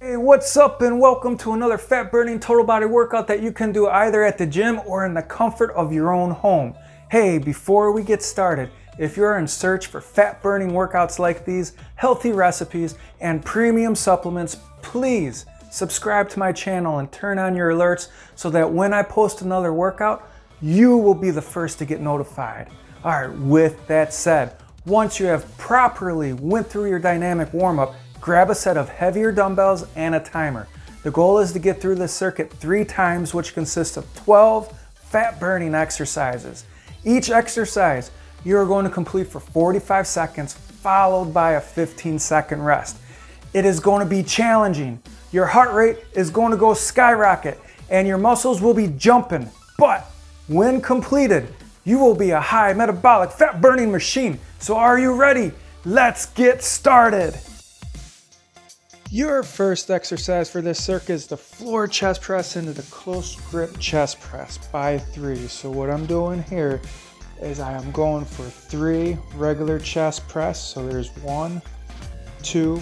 Hey, what's up and welcome to another fat burning total body workout that you can do either at the gym or in the comfort of your own home. Hey, before we get started, if you're in search for fat burning workouts like these, healthy recipes, and premium supplements, please subscribe to my channel and turn on your alerts so that when I post another workout, you will be the first to get notified. All right, with that said, once you have properly went through your dynamic warm-up, grab a set of heavier dumbbells and a timer. The goal is to get through this circuit 3 times, which consists of 12 fat burning exercises. Each exercise you are going to complete for 45 seconds, followed by a 15-second rest. It is going to be challenging. Your heart rate is going to go skyrocket and your muscles will be jumping. But when completed, you will be a high metabolic fat burning machine. So are you ready? Let's get started. Your first exercise for this circuit is the floor chest press into the close grip chest press by 3. So what I'm doing here is I am going for 3 regular chest press. So there's 1, 2,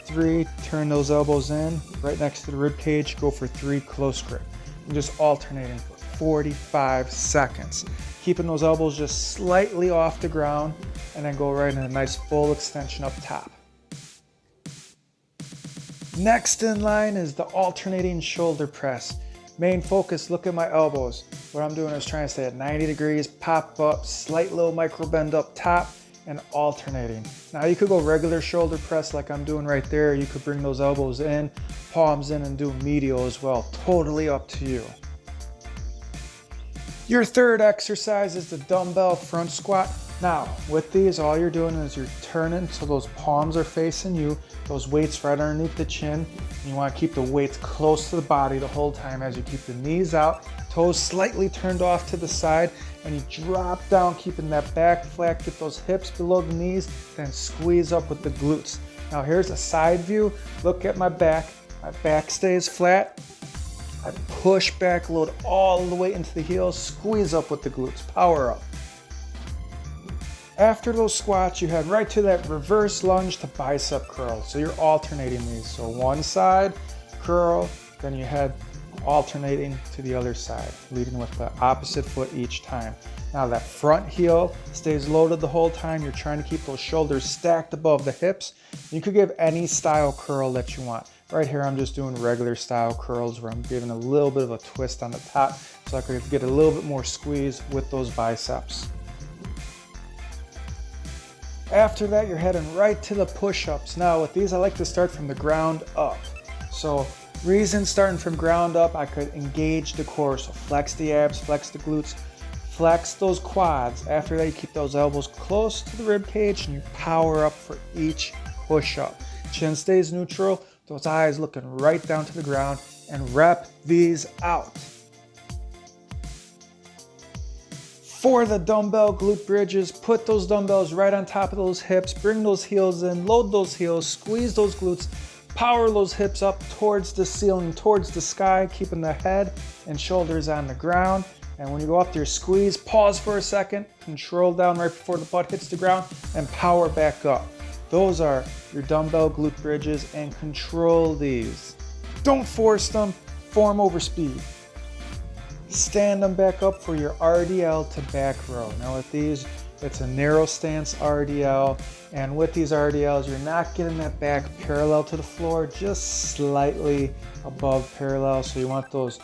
3. Turn those elbows in right next to the rib cage. Go for 3 close grip. I'm just alternating for 45 seconds. Keeping those elbows just slightly off the ground and then go right in a nice full extension up top. Next in line is the alternating shoulder press. Main focus, look at my elbows. What I'm doing is trying to stay at 90 degrees, pop up, slight little micro bend up top, and alternating. Now you could go regular shoulder press like I'm doing right there. You could bring those elbows in, palms in, and do medial as well. Totally up to you. Your third exercise is the dumbbell front squat. Now, with these, all you're doing is you're turning so those palms are facing you, those weights right underneath the chin. And you want to keep the weights close to the body the whole time as you keep the knees out, toes slightly turned off to the side, and you drop down, keeping that back flat, get those hips below the knees, then squeeze up with the glutes. Now here's a side view. Look at my back stays flat. I push back, load all the way into the heels, squeeze up with the glutes, power up. After those squats, you head right to that reverse lunge to bicep curl. So you're alternating these. So one side, curl, then you head alternating to the other side, leading with the opposite foot each time. Now that front heel stays loaded the whole time. You're trying to keep those shoulders stacked above the hips. You could give any style curl that you want. Right here, I'm just doing regular style curls where I'm giving a little bit of a twist on the top so I could get a little bit more squeeze with those biceps. After that, you're heading right to the push-ups. Now with these, I like to start from the ground up. So reason starting from ground up, I could engage the core. So flex the abs, flex the glutes, flex those quads. After that, you keep those elbows close to the rib cage and you power up for each push-up. Chin stays neutral, those eyes looking right down to the ground, and rep these out. For the dumbbell glute bridges, put those dumbbells right on top of those hips, bring those heels in, load those heels, squeeze those glutes, power those hips up towards the ceiling, towards the sky, keeping the head and shoulders on the ground. And when you go up there, squeeze, pause for a second, control down right before the butt hits the ground, and power back up. Those are your dumbbell glute bridges, and control these. Don't force them, form over speed. Stand them back up for your RDL to back row. Now with these, it's a narrow stance RDL, and with these RDLs, you're not getting that back parallel to the floor, just slightly above parallel. So you want those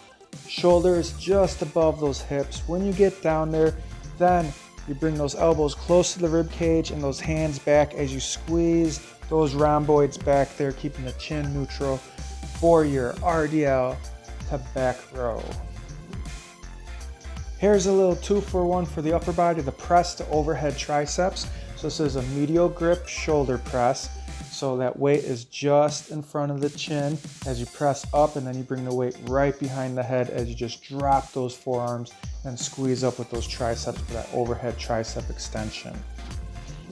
shoulders just above those hips. When you get down there, then you bring those elbows close to the rib cage and those hands back as you squeeze those rhomboids back there, keeping the chin neutral for your RDL to back row. Here's a little 2-for-1 for the upper body, the press to overhead triceps. So this is a medial grip shoulder press. So that weight is just in front of the chin as you press up, and then you bring the weight right behind the head as you just drop those forearms and squeeze up with those triceps for that overhead tricep extension.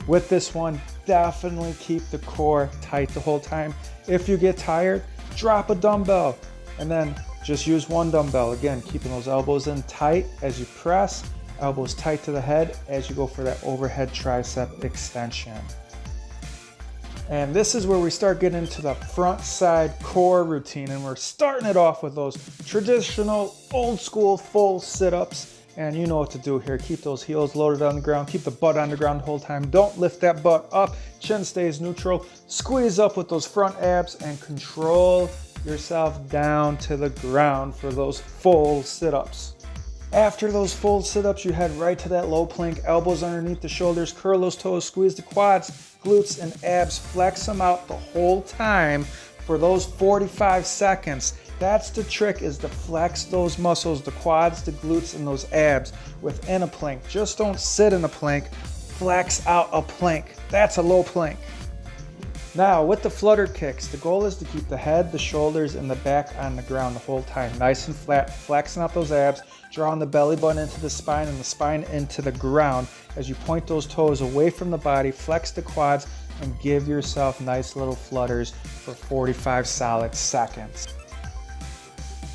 With this one, definitely keep the core tight the whole time. If you get tired, drop a dumbbell and then just use one dumbbell. Again, keeping those elbows in tight as you press, elbows tight to the head as you go for that overhead tricep extension. And this is where we start getting into the front side core routine, and we're starting it off with those traditional old school full sit-ups. And you know what to do here. Keep those heels loaded on the ground. Keep the butt on the ground the whole time. Don't lift that butt up. Chin stays neutral. Squeeze up with those front abs and control yourself down to the ground for those full sit-ups. After those full sit-ups, you head right to that low plank. Elbows underneath the shoulders. Curl those toes. Squeeze the quads, glutes, and abs. Flex them out the whole time for those 45 seconds. That's the trick, is to flex those muscles, the quads, the glutes, and those abs within a plank. Just don't sit in a plank, flex out a plank. That's a low plank. Now with the flutter kicks, the goal is to keep the head, the shoulders, and the back on the ground the whole time. Nice and flat, flexing out those abs, drawing the belly button into the spine and the spine into the ground. As you point those toes away from the body, flex the quads, and give yourself nice little flutters for 45 solid seconds.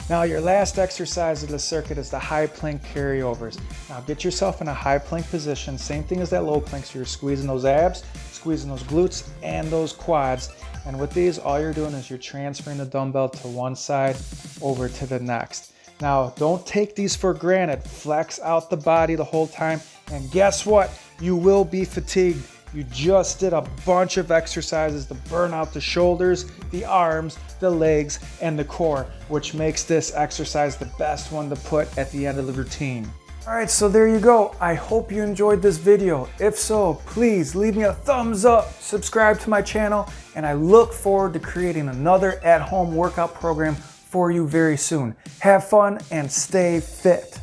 Now your last exercise of the circuit is the high plank carryovers. Now get yourself in a high plank position, same thing as that low plank, so you're squeezing those abs, squeezing those glutes and those quads. And with these, all you're doing is you're transferring the dumbbell to one side over to the next. Now don't take these for granted. Flex out the body the whole time, and guess what? You will be fatigued. You just did a bunch of exercises to burn out the shoulders, the arms, the legs, and the core, which makes this exercise the best one to put at the end of the routine. All right, so there you go. I hope you enjoyed this video. If so, please leave me a thumbs up, subscribe to my channel, and I look forward to creating another at-home workout program for you very soon. Have fun and stay fit.